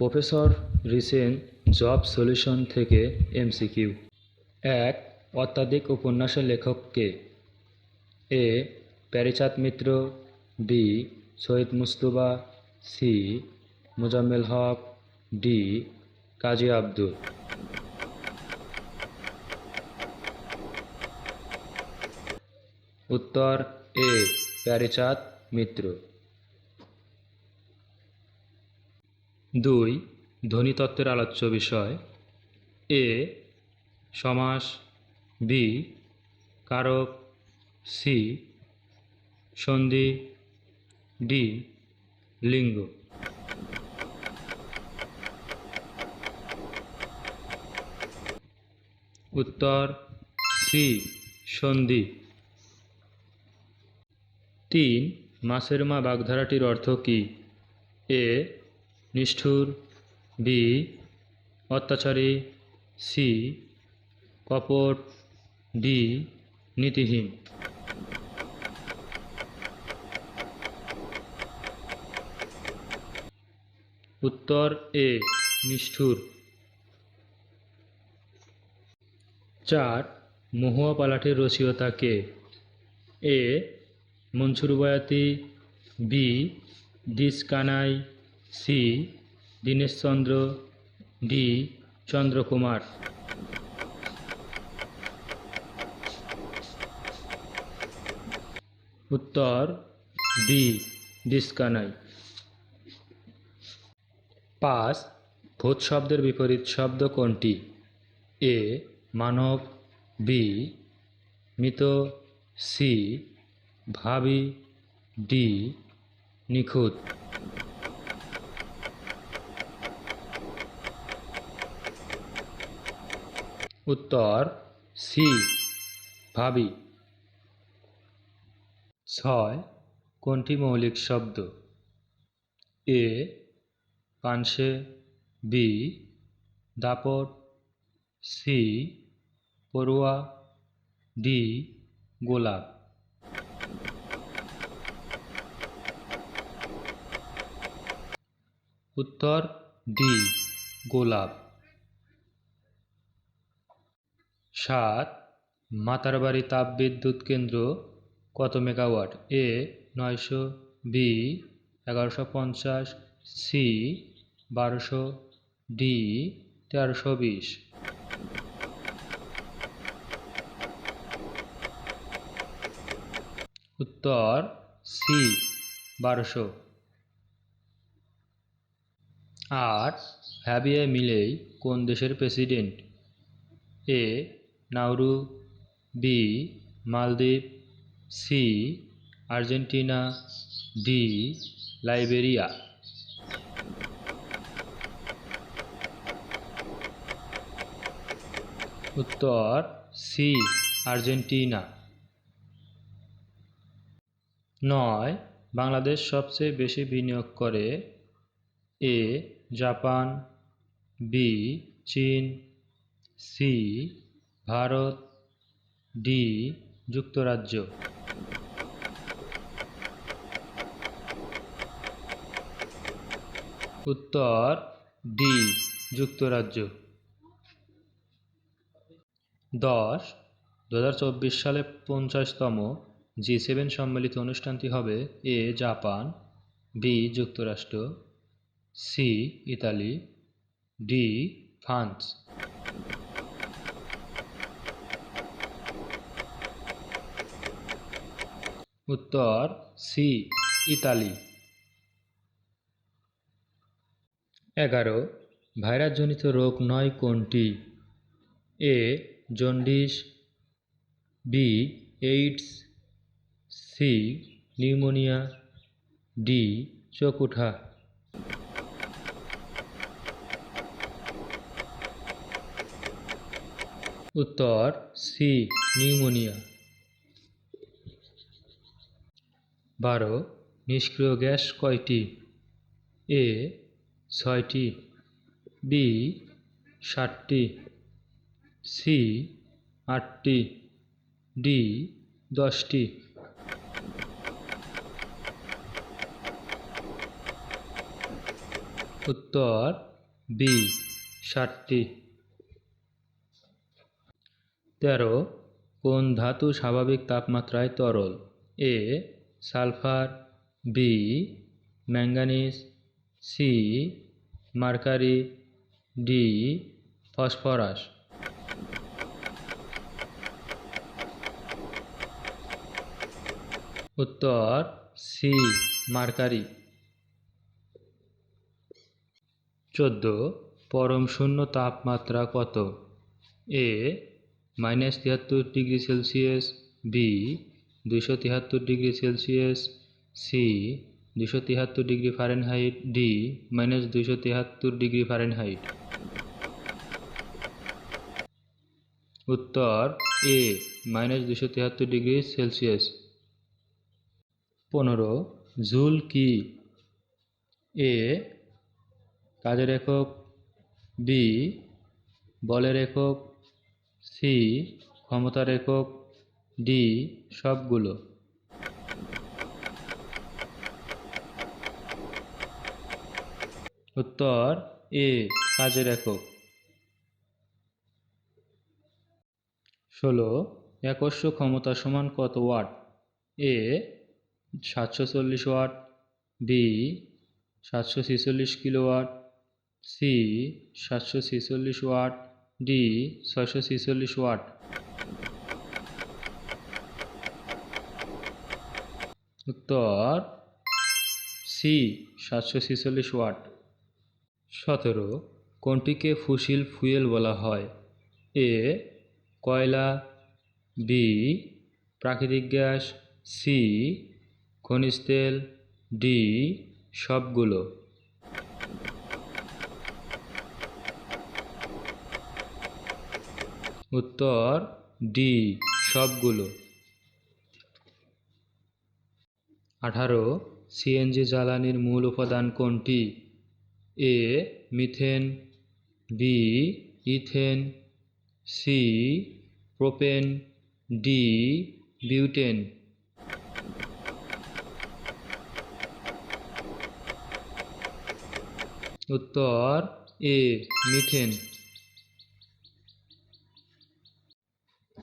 Professor রিসেন job solution থেকে MCQ. এক, অত্যাধিক উপন্যাসের লেখক কে? এ প্যারীচাঁদ মিত্র, B Syed Mujtaba, C Mozammel Haque, D কাজী আব্দুল। উত্তর এ প্যারীচাঁদ মিত্র। 2, ধ্বনিতত্ত্বের আলোচ্য বিষয়। এ সমাস, বি কারক, সি সন্ধি, ডি লিঙ্গ। উত্তর সি সন্ধি। 3, মাছের মা বাগধারাটির অর্থ কী? এ নিষ্ঠুর, বি অত্যাচারী, সি কপট, ডি নীতিহীন। উত্তর এ নিষ্ঠুর। 4, মহুয়া পালাটির রচয়িতা কে? A Mansur Bayati, B Dwij Kanai, C Dineshchandra, D Chandrakumar. উত্তর ডি দিস কানাই। 5, ভূত শব্দের বিপরীত শব্দ কোনটি? এ মানব, বি মৃত, সি ভাবী, ডি নিখুঁত। উত্তর সি ভাবী। 6, কোনটি মৌলিক শব্দ? এ পানসে, বি দাপট, সি পড়ুয়া, ডি গোলাপ। উত্তর ডি গোলাপ। 7, মাতারবাড়ি তাপবিদ্যুৎ কেন্দ্র কত মেগাওয়াট? এ 900, বি 1150, সি 1200, ডি 1320। উত্তর সি 1200। 8, হ্যাভিয়ে মিলেই কোন দেশের প্রেসিডেন্ট? এ নাউরু, বি মালদ্বীপ, সি আর্জেন্টিনা, ডি লাইবেরিয়া। উত্তর সি আর্জেন্টিনা। 9, বাংলাদেশ সবচেয়ে বেশি বিনিয়োগ করে? এ জাপান, বি চীন, সি ভারত, ডি যুক্তরাজ্য। উত্তর ডি যুক্তরাজ্য। 10, 2024 সালে 50তম G7 সম্মিলিত অনুষ্ঠানটি হবে? এ জাপান, বি যুক্তরাষ্ট্র, সি ইতালি, ডি ফ্রান্স। উত্তর সি ইতালি। 11, ভাইরাসজনিত রোগ নয় কোনটি? A jaundice, B AIDS, C pneumonia, D চোকুঠা। উত্তর সি নিউমোনিয়া। 12, নিষ্ক্রিয় গ্যাস কয়টি? এ 6টি, বি 7টি, সি 8টি, ডি 10টি। উত্তর বি 60টি। 13 কোন ধাতু স্বাভাবিক তাপমাত্রায় তরল? A sulphur, B manganese, C mercury, D phosphorus. উত্তর সি মার্কারি। 14 পরম শূন্য তাপমাত্রা কত? A -73°C, B 273°C, C 273°F, D -273°F। উত্তর এ -273°C। 15 জুল কি? এ কাজের একক, বি বলের একক, সি ক্ষমতার একক, ডি সবগুলো। উত্তর এ কাজের একক। 16 একস্য ক্ষমতা সমান কত watt? A 740 watt, B 746 kilowatt, C 746 watt, D 646 watt. উত্তর সি 746 ওয়াট। 17 কোনটিকে ফসিল ফুয়েল বলা হয়? এ কয়লা, বি প্রাকৃতিক গ্যাস, সি খনিজ তেল, ডি সবগুলো। উত্তর ডি সবগুলো। 18 সিএনজি জ্বালানির মূল উপাদান কোনটি? A methane, B ethane, C propane, D butane. উত্তর এ মিথেন।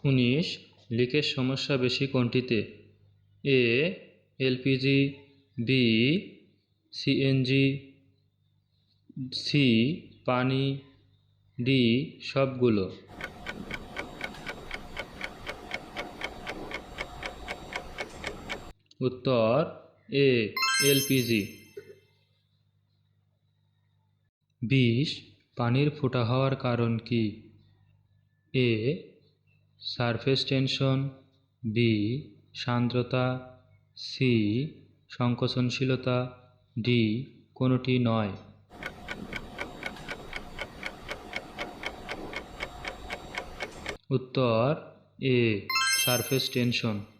19 লিকের সমস্যা বেশি কোনটিতে? A LPG, B CNG, C পানি, ডি সবগুলো। উত্তর এ এলপিজি। 20 পানির ফোঁটা হওয়ার কারণ কি? এ সারফেস টেনশন, বি সান্দ্রতা, সি সংকোচনশীলতা, ডি কোনোটি নয়। উত্তর এ সারফেস টেনশন।